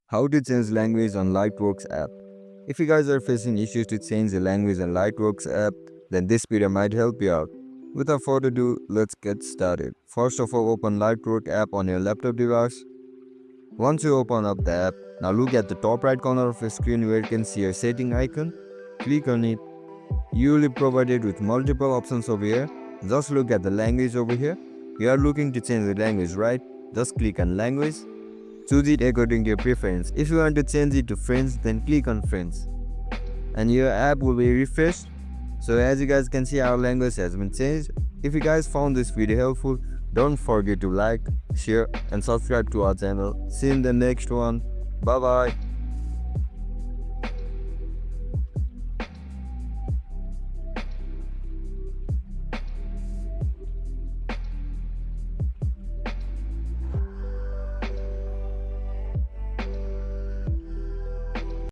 How to change language on Lightworks app. If you guys are facing issues to change the language on Lightworks app, then this video might help you out. Without further ado, let's get started. First of all, open Lightworks app on your laptop device. Once you open up the app, now look at the top right corner of your screen where you can see your setting icon. Click on it. You will be provided with multiple options over here. Just look at the language over here. You are looking to change the language, right? Just click on language. Choose it according to your preference. If you want to change it to French, then click on French. And your app will be refreshed. So as you guys can see, our language has been changed. If you guys found this video helpful, don't forget to like, share and subscribe to our channel. See you in the next one. Bye bye.